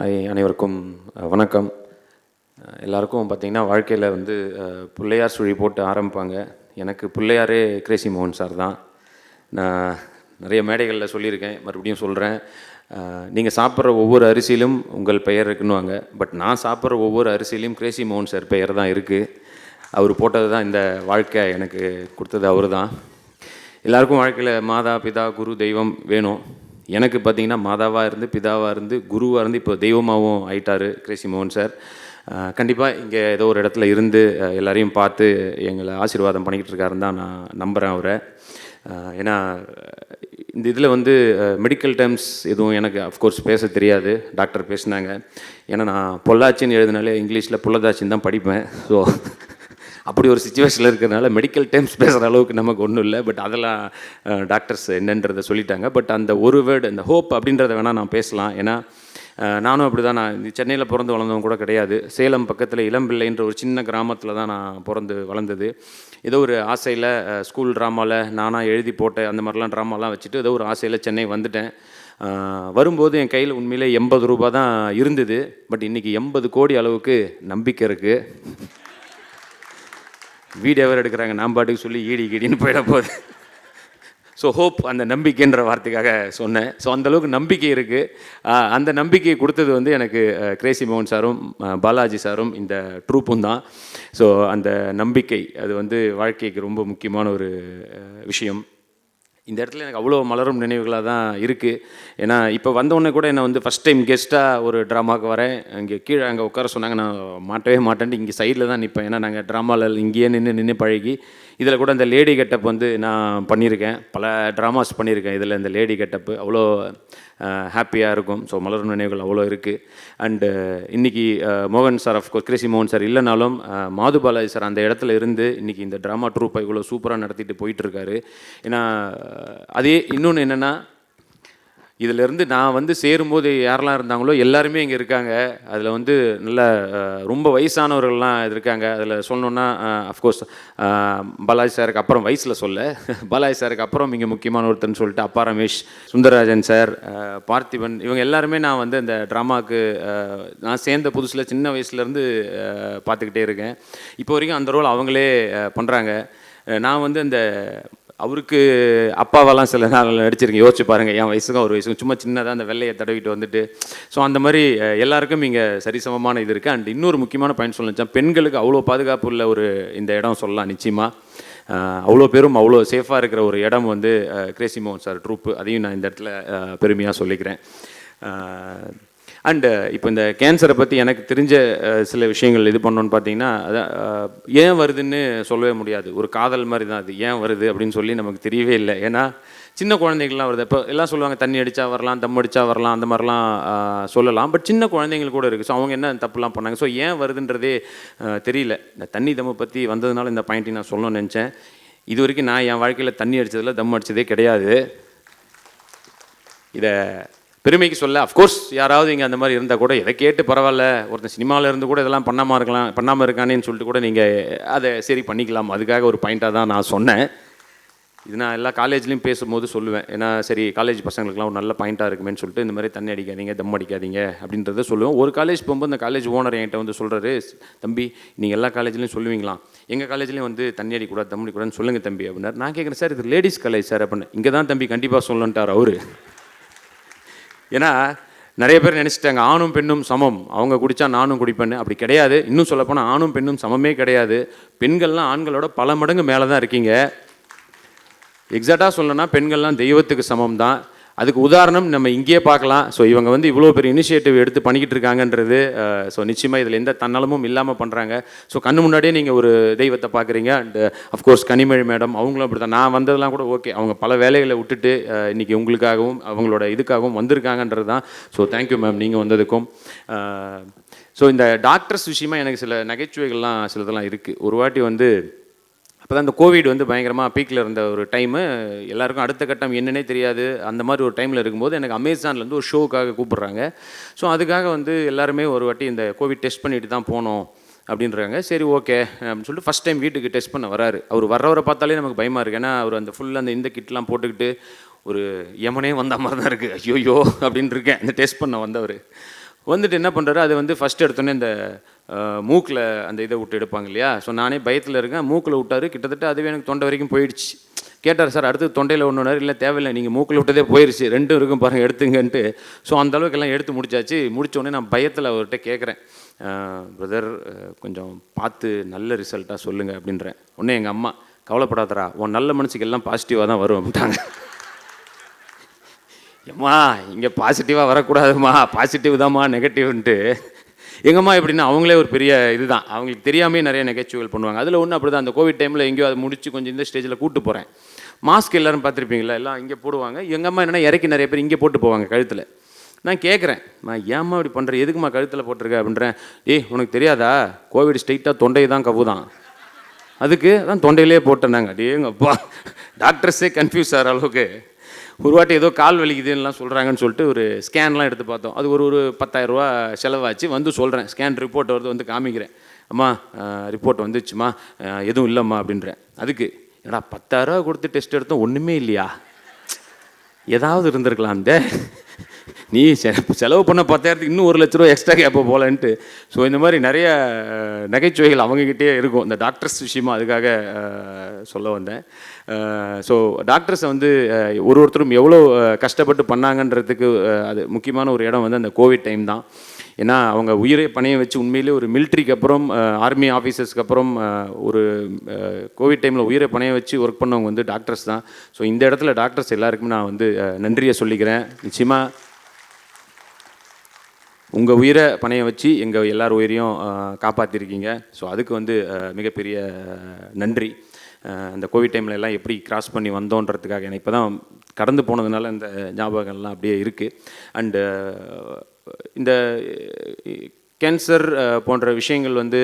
அனைவருக்கும் வணக்கம். எல்லாருக்கும் பார்த்திங்கன்னா வாழ்க்கையில் வந்து பிள்ளையார் சுழி போட்டு ஆரம்பிப்பாங்க. எனக்கு பிள்ளையாரே கிரேசி மோகன் சார் தான். நான் நிறைய மேடைகளில் சொல்லியிருக்கேன், மறுபடியும் சொல்கிறேன். நீங்கள் சாப்பிட்ற ஒவ்வொரு அரிசியிலும் உங்கள் பெயர் இருக்குன்னுவாங்க. பட் நான் சாப்பிட்ற ஒவ்வொரு அரிசியிலையும் கிரேசி மோகன் சார் பெயர் தான் இருக்குது. அவர் போட்டது தான் இந்த வாழ்க்கை எனக்கு கொடுத்தது அவர் தான். எல்லாருக்கும் வாழ்க்கையில் மாதா, பிதா, குரு, தெய்வம் வேணும். எனக்கு பார்த்திங்கன்னா மாதாவாக இருந்து, பிதாவாக இருந்து, குருவாக இருந்து, இப்போ தெய்வமாகவும் ஆயிட்டார் கிரேசி மோகன் சார். கண்டிப்பாக இங்கே ஏதோ ஒரு இடத்துல இருந்து எல்லாரையும் பார்த்து எங்களை ஆசீர்வாதம் பண்ணிக்கிட்டு இருக்காருன்னு தான் நான் நம்புகிறேன் அவரை. ஏன்னா இந்த இதில் வந்து மெடிக்கல் டேர்ம்ஸ் எதுவும் எனக்கு அஃப்கோர்ஸ் பேச தெரியாது. டாக்டர் பேசினாங்க. ஏன்னா நான் பொள்ளாச்சின்னு எழுதினாலே இங்கிலீஷில் புள்ளதாச்சின்னு தான் படிப்பேன். ஸோ அப்படி ஒரு சுச்சுவேஷனில் இருக்கிறதுனால மெடிக்கல் டேர்ம்ஸ் பேசுகிற அளவுக்கு நமக்கு ஒன்றும் இல்லை. பட் அதெல்லாம் டாக்டர்ஸ் என்னன்றதை சொல்லிட்டாங்க. பட் அந்த ஒரு வேர்டு, அந்த ஹோப் அப்படின்றத வேணால் நான் பேசலாம். ஏன்னா நானும் அப்படி தான். நான் சென்னையில் பிறந்து வளர்ந்தவங்க கூட கிடையாது. சேலம் பக்கத்தில் இளம்பிள்ளைன்ற ஒரு சின்ன கிராமத்தில் தான் நான் பிறந்து வளர்ந்தது. ஏதோ ஒரு ஆசையில் ஸ்கூல் ட்ராமாவில் நானாக எழுதி போட்ட அந்த மாதிரிலாம் ட்ராமாலாம் வச்சுட்டு ஏதோ ஒரு ஆசையில் சென்னை வந்துட்டேன். வரும்போது என் கையில் உண்மையிலே 80 ரூபா தான் இருந்தது. பட் இன்றைக்கி 80 கோடி அளவுக்கு நம்பிக்கை இருக்குது. வீடியோ வேறு எடுக்கிறாங்க, நான் பாட்டுக்கு சொல்லி ஈடி கீடின்னு போயிட போகுது. ஸோ ஹோப், அந்த நம்பிக்கைன்ற வார்த்தைக்காக சொன்னேன். ஸோ அந்தளவுக்கு நம்பிக்கை இருக்குது. அந்த நம்பிக்கையை கொடுத்தது வந்து எனக்கு கிரேசி மோகன் சாரும் பாலாஜி சாரும் இந்த ட்ரூப்பும் தான். ஸோ அந்த நம்பிக்கை அது வந்து வாழ்க்கைக்கு ரொம்ப முக்கியமான ஒரு விஷயம். இந்த இடத்துல எனக்கு அவ்வளோ மலரும் நினைவுகளாக தான் இருக்குது. ஏன்னா இப்போ வந்தோடனே கூட என்னை வந்து ஃபஸ்ட் டைம் கெஸ்ட்டாக ஒரு ட்ராமாவுக்கு வரேன். இங்கே கீழே அங்கே உட்கார சொன்னாங்க. நான் மாட்டவே மாட்டேன்ட்டு இங்கே சைடில் தான் நிற்பேன். ஏன்னா நாங்கள் ட்ராமாவில் இங்கேயே நின்று பழகி, இதில் கூட இந்த லேடி கெட்டப் வந்து நான் பண்ணியிருக்கேன். பல ட்ராமாஸ் பண்ணியிருக்கேன். இதில் இந்த லேடி கெட்டப்பு அவ்வளோ ஹாப்பியாக இருக்கும். ஸோ மலரும் நினைவுகள் அவ்வளோ இருக்குது. அண்டு இன்றைக்கி மோகன் சார், ஆஃப்கோர்ஸ் கிரேசி மோகன் சார் இல்லைனாலும் மாது பாலாஜி சார் அந்த இடத்துல இருந்து இன்றைக்கி இந்த ட்ராமா ட்ரூப்பை இவ்வளோ சூப்பராக நடத்திட்டு போயிட்டுருக்காரு. ஏன்னா அதே இன்னொன்று என்னென்னா, இதிலேருந்து நான் வந்து சேரும்போது யாரெல்லாம் இருந்தாங்களோ எல்லாருமே இங்கே இருக்காங்க. அதில் வந்து நல்ல ரொம்ப வயசானவர்கள்லாம் இருக்காங்க. அதில் சொல்லணுன்னா அஃப்கோர்ஸ் பாலாஜி சாருக்கு அப்புறம் வயசில் சொல்ல, பாலாஜி சாருக்கு அப்புறம் இங்கே முக்கியமான ஒருத்தர்னு சொல்லிட்டு அப்பா ரமேஷ், சுந்தரராஜன் சார், பார்த்திபன், இவங்க எல்லாருமே நான் வந்து இந்த ட்ராமாவுக்கு நான் சேர்ந்த புதுசில் சின்ன வயசுலேருந்து பார்த்துக்கிட்டே இருக்கேன். இப்போ வரைக்கும் அந்த ரோல் அவங்களே பண்ணுறாங்க. நான் வந்து இந்த அவருக்கு அப்பாவெல்லாம் சில நாள் நடிச்சிருக்கேன். யோசிச்சு பாருங்கள், என் வயசுக்கும் ஒரு வயசுக்கும் சும்மா சின்னதாக அந்த வெள்ளையை தடவிட்டு வந்துட்டு. ஸோ அந்த மாதிரி எல்லாருக்கும் இங்கே சரிசமமான இது இருக்குது. அண்ட் இன்னொரு முக்கியமான பாயிண்ட் சொல்லணும், பெண்களுக்கு அவ்வளோ பாதுகாப்பு உள்ள ஒரு இந்த இடம் சொல்லலாம். நிச்சயமாக அவ்வளோ பேரும் அவ்வளோ சேஃபாக இருக்கிற ஒரு இடம் வந்து கிரேசி மோகன் சார் ட்ரூப்பு. அதையும் நான் இந்த இடத்துல பெருமையாக சொல்லிக்கிறேன். அண்டு இப்போ இந்த கேன்சரை பற்றி எனக்கு தெரிஞ்ச சில விஷயங்கள் இது பண்ணோன்னு பார்த்தீங்கன்னா, அதான் ஏன் வருதுன்னு சொல்லவே முடியாது. ஒரு காதல் மாதிரி தான் அது. ஏன் வருது அப்படின்னு சொல்லி நமக்கு தெரியவே இல்லை. ஏன்னா சின்ன குழந்தைங்கள்லாம் வருது. இப்போ எல்லாம் சொல்லுவாங்க தண்ணி அடித்தா வரலாம், தம் அடித்தா வரலாம், அந்த மாதிரிலாம் சொல்லலாம். பட் சின்ன குழந்தைங்கள் கூட இருக்குது. ஸோ அவங்க என்ன தப்புலாம் பண்ணாங்க. ஸோ ஏன் வருதுன்றதே தெரியல. இந்த தண்ணி தம்மை பற்றி வந்ததுனால இந்த பாயிண்ட்டை நான் சொல்லணும்னு நினச்சேன். இது வரைக்கும் நான் என் வாழ்க்கையில் தண்ணி அடித்ததில் தம் அடித்ததே கிடையாது. இதை பெருமைக்கு சொல்ல, அஃப்கோர்ஸ் யாராவது இங்கே அந்த மாதிரி இருந்தால் கூட எதை கேட்டு பரவாயில்ல, ஒருத்தர் சினிமாவில் இருந்து கூட இதெல்லாம் பண்ணாமல் இருக்கானேன்னு சொல்லிட்டு கூட நீங்கள் அதை சரி பண்ணிக்கலாம். அதுக்காக ஒரு பாயிண்ட்டாக தான் நான் சொன்னேன். இது நான் எல்லா காலேஜ்லேயும் பேசும்போது சொல்லுவேன். ஏன்னா சரி, காலேஜ் பசங்களுக்குலாம் ஒரு நல்ல பாயிண்ட்டாக இருக்குமேன்னு சொல்லிட்டு இந்த மாதிரி தண்ணி அடிக்காதீங்க, தம் அடிக்காதீங்க அப்படின்றத சொல்லுவேன். ஒரு காலேஜ் போகும்போது அந்த காலேஜ் ஓனர் என்கிட்ட வந்து சொல்கிறாரு, தம்பி நீங்கள் எல்லா காலேஜ்லேயும் சொல்லுவீங்களாம், எங்கள் காலேஜ்லேயும் வந்து தண்ணி அடிக்கூடாது, தம் அடிக்கூடாதுன்னு சொல்லுங்கள் தம்பி அப்படின்னார். நான் கேட்குறேன், சார் இது லேடிஸ் காலேஜ் சார் அப்படின்னு. இங்கே தான் தம்பி கண்டிப்பாக சொல்லணுன்ட்டார் அவரு. ஏன்னா நிறைய பேர் நினச்சிட்டாங்க ஆணும் பெண்ணும் சமம், அவங்க குடித்தா நானும் குடிப்பேன்னு. அப்படி கிடையாது. இன்னும் சொல்லப்போனால் ஆணும் பெண்ணும் சமமே கிடையாது. பெண்கள்லாம் ஆண்களோட பல மடங்கு மேலே தான் இருக்கீங்க. எக்ஸாக்டாக சொல்லணும்னா பெண்கள்லாம் தெய்வத்துக்கு சமம் தான். அதுக்கு உதாரணம் நம்ம இங்கேயே பார்க்கலாம். ஸோ இவங்க வந்து இவ்வளோ பெரிய இனிஷியேட்டிவ் எடுத்து பண்ணிக்கிட்டு இருக்காங்கன்றது ஸோ நிச்சயமாக இதில் எந்த தன்னலமும் இல்லாமல் பண்ணுறாங்க. ஸோ கண்ணு முன்னாடியே நீங்கள் ஒரு தெய்வத்தை பார்க்குறீங்க. அண்ட் அஃப்கோர்ஸ் கனிமொழி மேடம் அவங்களும் அப்படி தான். நான் வந்ததெல்லாம் கூட ஓகே, அவங்க பல வேலைகளை விட்டுட்டு இன்றைக்கி உங்களுக்காகவும் அவங்களோட இதுக்காகவும் வந்திருக்காங்கன்றது தான். ஸோ தேங்க்யூ மேம், நீங்கள் வந்ததுக்கும். ஸோ இந்த டாக்டர்ஸ் விஷயமாக எனக்கு சில நகைச்சுவைகள்லாம் சிலதெல்லாம் இருக்குது. ஒரு வாட்டி வந்து அப்போ தான் இந்த கோவிட் வந்து பயங்கரமாக பீக்கில் இருந்த ஒரு டைமு. எல்லாருக்கும் அடுத்த கட்டம் என்னன்னே தெரியாது. அந்த மாதிரி ஒரு டைமில் இருக்கும்போது எனக்கு அமேசான்லேருந்து ஒரு ஷோவுக்காக கூப்பிட்றாங்க. ஸோ அதுக்காக வந்து எல்லாருமே ஒரு வாட்டி இந்த கோவிட் டெஸ்ட் பண்ணிட்டு தான் போனோம் அப்படின்றாங்க. சரி ஓகே அப்படின்னு சொல்லிட்டு ஃபஸ்ட் டைம் வீட்டுக்கு டெஸ்ட் பண்ண வராரு. அவர் வர்றவரை பார்த்தாலே நமக்கு பயமாக இருக்குது. ஏன்னா அவர் அந்த ஃபுல்லாக அந்த இந்த கிட்லாம் போட்டுக்கிட்டு ஒரு யமனே வந்த மாதிரி தான் இருக்குது. ஐயோயோ அப்படின்னு இருக்கேன் இந்த டெஸ்ட் பண்ண வந்தவர். வந்துட்டு என்ன பண்ணுறாரு, அது வந்து ஃபஸ்ட்டு எடுத்தோன்னே இந்த மூக்கில் அந்த இதை விட்டு எடுப்பாங்க இல்லையா. ஸோ நானே பயத்தில் இருக்கேன், மூக்கில் விட்டார். கிட்டத்தட்ட அதுவே எனக்கு தொண்டை வரைக்கும் போயிடுச்சு. கேட்டார், சார் அடுத்து தொண்டையில் ஒன்றுனாரு. இல்லை தேவையில்லை, நீங்கள் மூக்கில் விட்டதே போயிடுச்சு, ரெண்டும் இருக்கும் பாருங்கள் எடுத்துங்கன்ட்டு. ஸோ அந்தளவுக்கு எல்லாம் எடுத்து முடிச்சாச்சு. முடித்தோடனே நான் பயத்தில் அவர்கிட்ட கேட்குறேன், பிரதர் கொஞ்சம் பார்த்து நல்ல ரிசல்ட்டாக சொல்லுங்கள் அப்படின்றேன். உடனே எங்கள் அம்மா, கவலைப்படாதரா, உன் நல்ல மனசுக்கு எல்லாம் பாசிட்டிவாக தான் வரும் அப்படின்ட்டாங்க. ஏம்மா இங்கே பாசிட்டிவாக வரக்கூடாதுமா, பாசிட்டிவ் தான்மா, நெகட்டிவ்ன்ட்டு. எங்கள் அம்மா எப்படின்னா அவங்களே ஒரு பெரிய இதுதான், அவங்களுக்கு தெரியாமே நிறைய நகைச்சுவல் பண்ணுவாங்க. அதில் ஒன்று அப்படி தான், அந்த கோவிட் டைமில் எங்கேயோ அதை முடிச்சு கொஞ்சம் இந்த ஸ்டேஜில் கூப்பிட்டு போகிறேன். மாஸ்க் எல்லோரும் பார்த்துருப்பீங்களா, எல்லாம் இங்கே போடுவாங்க. எங்கள் அம்மா என்னென்னா இறக்கி நிறைய பேர் இங்கே போட்டு போவாங்க கழுத்தில். நான் கேட்குறேன், ஏம்மா இப்படி பண்ணுறேன், எதுக்குமா கழுத்தில் போட்டிருக்க அப்படின்றேன். உனக்கு தெரியாதா, கோவிட் ஸ்ட்ரைட்டாக தொண்டை தான் கவுதான், அதுக்கு தான் தொண்டையிலே போட்டேன்னாங்க. எங்கள் அப்பா டாக்டர்ஸே கன்ஃபியூஸ் ஆகிற அளவுக்கு. ஒரு வாட்டி ஏதோ கால் வலிக்குதுன்னெலாம் சொல்கிறாங்கன்னு சொல்லிட்டு ஒரு ஸ்கேன்லாம் எடுத்து பார்த்தோம். அது ஒரு 10,000 ரூபா செலவாச்சு. வந்து சொல்கிறேன், ஸ்கேன் ரிப்போர்ட் வருது, வந்து காமிக்கிறேன். அம்மா ரிப்போர்ட் வந்துச்சுமா, எதுவும் இல்லைம்மா அப்படின்றேன். அதுக்கு ஏடா 10,000 ரூபா கொடுத்து டெஸ்ட் எடுத்தோம், ஒன்றுமே இல்லையா, ஏதாவது இருந்திருக்கலாம், நீ செலவு பண்ண 10,000க்கு இன்னும் 1,00,000 ரூபா எக்ஸ்ட்ரா கேட்ப போலன்ட்டு. ஸோ இந்த மாதிரி நிறைய நகைச்சுவைகள் அவங்கக்கிட்டே இருக்கும் இந்த டாக்டர்ஸ் விஷயமா. அதுக்காக சொல்ல வந்தேன். ஸோ டாக்டர்ஸை வந்து ஒருத்தரும் எவ்வளோ கஷ்டப்பட்டு பண்ணாங்கன்றதுக்கு அது முக்கியமான ஒரு இடம் வந்து அந்த கோவிட் டைம் தான். ஏன்னா அவங்க உயிரை பணைய வச்சு உண்மையிலே ஒரு மிலிட்ரிக்கு அப்புறம் ஆர்மி ஆஃபீஸர்ஸ்க்கு அப்புறம் ஒரு கோவிட் டைமில் உயிரை பணைய வச்சு ஒர்க் பண்ணவங்க வந்து டாக்டர்ஸ் தான். ஸோ இந்த இடத்துல டாக்டர்ஸ் எல்லாருக்குமே நான் வந்து நன்றியை சொல்லிக்கிறேன். நிச்சயமாக உங்கள் உயிரை பணைய வச்சு எங்கள் எல்லார் உயிரையும் காப்பாற்றிருக்கீங்க. ஸோ அதுக்கு வந்து மிகப்பெரிய நன்றி. அந்த கோவிட் டைமில் எல்லாம் எப்படி கிராஸ் பண்ணி வந்தோன்றதுக்காக எனக்கு இப்போ தான் கடந்து போனதுனால இந்த ஞாபகங்கள்லாம் அப்படியே இருக்குது. அண்டு இந்த கேன்சர் போன்ற விஷயங்கள் வந்து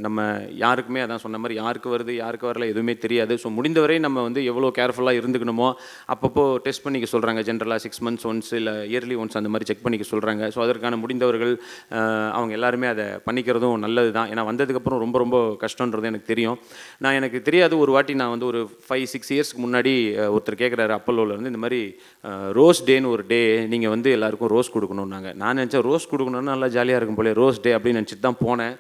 நம்ம யாருக்குமே, அதான் சொன்ன மாதிரி, யாருக்கு வருது யாருக்கு வரல எதுவுமே தெரியாது. ஸோ முடிந்தவரை நம்ம வந்து எவ்வளோ கேர்ஃபுல்லாக இருந்துக்கணுமோ அப்பப்போ டெஸ்ட் பண்ணிக்க சொல்கிறாங்க. ஜென்ரலாக 6 months ஒன்ஸ் இல்லை இயர்லி ஒன்ஸ் அந்த மாதிரி செக் பண்ணிக்க சொல்கிறாங்க. ஸோ அதற்கான முடிந்தவர்கள் அவங்க எல்லாருமே அதை பண்ணிக்கிறதும் நல்லது தான். ஏன்னா வந்ததுக்கப்புறம் ரொம்ப ரொம்ப கஷ்டன்றது எனக்கு தெரியும். எனக்கு தெரியாது, ஒரு வாட்டி நான் வந்து ஒரு 5-6 இயர்ஸ்க்கு முன்னாடி ஒருத்தர் கேட்குறாரு அப்பல்லோலேருந்து, இந்த மாதிரி ரோஸ் டேன்னு ஒரு டே, நீங்கள் வந்து எல்லாருக்கும் ரோஸ் கொடுக்கணுன்னாங்க. நான் நினச்சேன் ரோஸ் கொடுக்கணுன்னா நல்லா ஜாலியாக இருக்கும் போல, ரோஸ் டே அப்படின்னு நினச்சிட்டு தான் போனேன்.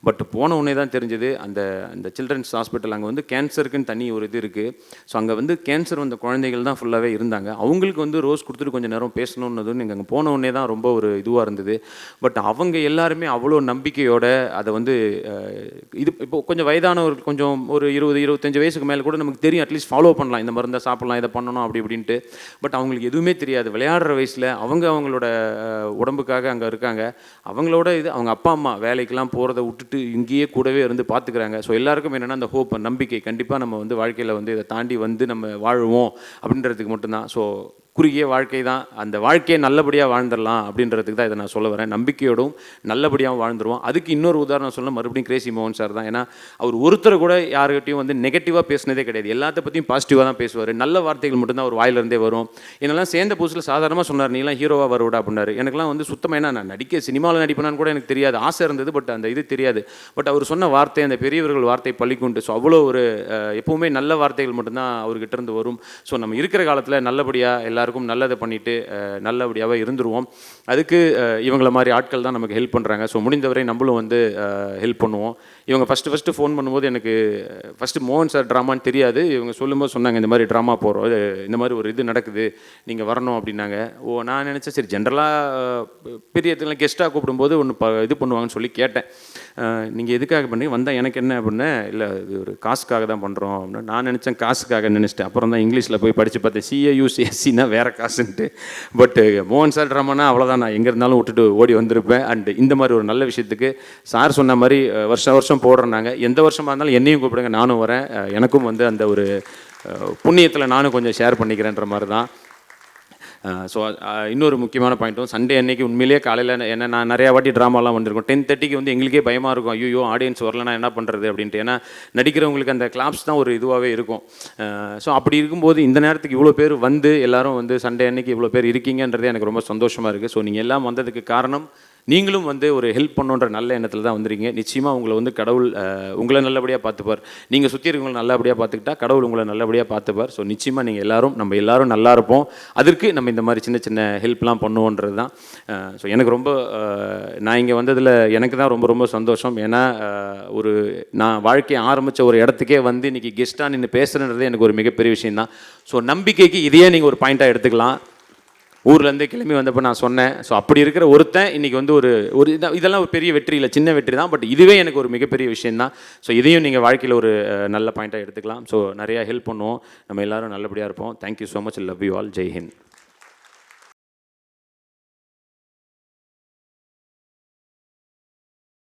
பட் போன உடனே தான் தெரிஞ்சது, அந்த சில்ட்ரன்ஸ் ஹாஸ்பிட்டல் அங்கே வந்து கேன்சருக்குன்னு தனி ஒரு இது இருக்குது. ஸோ அங்கே வந்து கேன்சர் வந்த குழந்தைகள் தான் ஃபுல்லாகவே இருந்தாங்க. அவங்களுக்கு வந்து ரோஸ் கொடுத்துட்டு கொஞ்சம் நேரம் பேசணுன்னதுன்னு நீங்கள் அங்கே போன உடனே தான் ரொம்ப ஒரு இதுவாக இருந்தது. பட் அவங்க எல்லாருமே அவ்வளோ நம்பிக்கையோட அதை வந்து இது இப்போ கொஞ்சம் வயதானவர்கள், கொஞ்சம் ஒரு 20-25 வயசுக்கு மேலே கூட நமக்கு தெரியும், அட்லீஸ்ட் ஃபாலோ பண்ணலாம், இந்த மருந்தை சாப்பிட்லாம், இதை பண்ணணும் அப்படி இப்படின்ட்டு. பட் அவங்களுக்கு எதுவுமே தெரியாது. விளையாடுற வயசில் அவங்களோட உடம்புக்காக அங்கே இருக்காங்க. அவங்களோட இது அவங்க அப்பா அம்மா வேலைக்கெல்லாம் போகிறத விட்டுட்டு இங்கேயே கூடவே இருந்து பார்த்துக்கிறாங்க. ஸோ எல்லாருக்கும் என்னென்னா அந்த ஹோப், நம்பிக்கை, கண்டிப்பாக நம்ம வந்து வாழ்க்கையில் வந்து இதை தாண்டி வந்து நம்ம வாழுவோம் அப்படின்றதுக்கு மட்டும்தான். ஸோ குறுகிய வாழ்க்கை தான், அந்த வாழ்க்கையை நல்லபடியாக வாழ்ந்துடலாம் அப்படின்றதுக்கு தான் இதை நான் சொல்ல வரேன். நம்பிக்கையோடும் நல்லபடியாக வாழ்ந்துருவோம். அதுக்கு இன்னொரு உதாரணம் சொல்ல மறுபடியும் கிரேசி மோகன் சார் தான். ஏன்னா அவர் ஒருத்தர் கூட யாருக்கிட்டையும் வந்து நெகட்டிவாக பேசினதே கிடையாது. எல்லாத்த பற்றியும் பாசிட்டிவாக தான் பேசுவார். நல்ல வார்த்தைகள் மட்டும்தான் அவர் வாயிலிருந்தே வரும். என்னெல்லாம் சேர்ந்த புதுசில் சாதாரணமாக சொன்னார், நீலாம் ஹீரோவாக வருவிடா அப்படின்னாரு. எனக்குலாம் வந்து சுத்தமாக என்ன, நான் சினிமாவில் நடிப்பேனான்னு கூட எனக்கு தெரியாது. ஆசை இருந்தது, பட் அந்த இது தெரியாது. பட் அவர் சொன்ன வார்த்தை, அந்த பெரியவர்கள் வார்த்தை பள்ளிக்குண்டு. ஸோ அவ்வளோ ஒரு எப்போவுமே நல்ல வார்த்தைகள் மட்டும்தான் அவர்கிட்ட இருந்து வரும். ஸோ நம்ம இருக்கிற காலத்தில் நல்லபடியாக எல்லாருக்கும் நல்லதை பண்ணிவிட்டு நல்லபடியாகவே இருந்துருவோம். அதுக்கு இவங்கள மாதிரி ஆட்கள் தான் நமக்கு ஹெல்ப் பண்ணுறாங்க. ஸோ முடிந்தவரை நம்மளும் வந்து ஹெல்ப் பண்ணுவோம். இவங்க ஃபஸ்ட்டு ஃபோன் பண்ணும்போது எனக்கு ஃபஸ்ட்டு மோகன் சார் ட்ராமான்னு தெரியாது. இவங்க சொல்லும்போது சொன்னாங்க, இந்த மாதிரி ட்ராமா போகிறோம், இந்த மாதிரி ஒரு இது நடக்குது, நீங்கள் வரணும் அப்படின்னாங்க. நான் நினச்சேன் சரி ஜென்ரலாக பெரிய இடத்துல கெஸ்ட்டாக கூப்பிடும்போது ஒன்று இது பண்ணுவாங்கன்னு சொல்லி கேட்டேன். நீங்கள் எதுக்காக பண்ணி வந்தால் எனக்கு என்ன அப்படின்னா, இல்லை இது ஒரு காசுக்காக தான் பண்ணுறோம் அப்படின்னா. நான் நினச்சேன் காசுக்காக நினச்சிட்டேன். அப்புறம் தான் இங்கிலீஷில் போய் படித்து பார்த்தேன், CAUCSCனா வேறு காசுன்ட்டு. பட்டு மோகன் சார் ட்ராமானா அவ்வளோதான், நான் எங்கே இருந்தாலும் விட்டுட்டு ஓடி வந்திருப்பேன். அண்டு இந்த மாதிரி ஒரு நல்ல விஷயத்துக்கு சார் சொன்ன மாதிரி வருஷம் போடுறேன்னாங்க. எந்த வருஷமாக இருந்தாலும் என்னையும் கூப்பிடுங்க, நானும் வரேன். எனக்கும் வந்து அந்த ஒரு புண்ணியத்தில் நானும் கொஞ்சம் ஷேர் பண்ணிக்கிறேன்ற மாதிரி தான். ஸோ இன்னொரு முக்கியமான பாயிண்ட்டும், சண்டே அன்னைக்கு உண்மையிலேயே காலையில் என்ன, நான் நிறையா வாட்டி ட்ராமாலாம் வந்திருக்கோம். 10:30க்கு வந்து எங்களுக்கே பயமாக இருக்கும், ஐயோ ஆடியன்ஸ் வரலன்னா என்ன பண்ணுறது அப்படின்ட்டு. ஏன்னா நடிக்கிறவங்களுக்கு அந்த கிளாப்ஸ் தான் ஒரு இதுவாகவே இருக்கும். ஸோ அப்படி இருக்கும்போது இந்த நேரத்துக்கு இவ்வளோ பேர் வந்து எல்லோரும் வந்து சண்டே அன்னைக்கு இவ்வளோ பேர் இருக்கீங்கன்றதே எனக்கு ரொம்ப சந்தோஷமாக இருக்குது. ஸோ நீங்கள் எல்லாம் வந்ததுக்கு காரணம் நீங்களும் வந்து ஒரு ஹெல்ப் பண்ணுன்ற நல்ல எண்ணத்தில் தான் வந்துருக்கீங்க. நிச்சயமாக உங்களை வந்து கடவுள் உங்களை நல்லபடியாக பார்த்துப்பார். நீங்கள் சுற்றி இருக்கவங்களை நல்லபடியாக பார்த்துக்கிட்டா கடவுள் உங்களை நல்லபடியாக பார்த்துப்பார். ஸோ நிச்சயமாக நீங்கள் நம்ம எல்லாரும் நல்லா இருப்போம். அதற்கு நம்ம இந்த மாதிரி சின்ன சின்ன ஹெல்ப்லாம் பண்ணுவோன்றது தான். ஸோ எனக்கு ரொம்ப நான் இங்கே வந்ததில் எனக்கு தான் ரொம்ப ரொம்ப சந்தோஷம். ஏன்னா நான் வாழ்க்கையை ஆரம்பித்த ஒரு இடத்துக்கே வந்து இன்றைக்கி கெஸ்ட்டாக நின்று பேசுகிறன்றது எனக்கு ஒரு மிகப்பெரிய விஷயந்தான். ஸோ நம்பிக்கைக்கு இதையே நீங்கள் ஒரு பாயிண்ட்டாக எடுத்துக்கலாம். ஊர்லேருந்து கிளம்பி வந்தப்போ நான் சொன்னேன். ஸோ அப்படி இருக்கிற ஒருத்தன் இன்றைக்கி வந்து இதெல்லாம் ஒரு பெரிய வெற்றி இல்லை, சின்ன வெற்றி தான். பட் இதுவே எனக்கு ஒரு மிகப்பெரிய விஷயந்தான். ஸோ இதையும் நீங்கள் வாழ்க்கையில் ஒரு நல்ல பாயிண்ட்டாக எடுத்துக்கலாம். ஸோ நிறையா ஹெல்ப் பண்ணுவோம். நம்ம எல்லோரும் நல்லபடியாக இருப்போம். Thank you so much. Love you all. Jai Hind.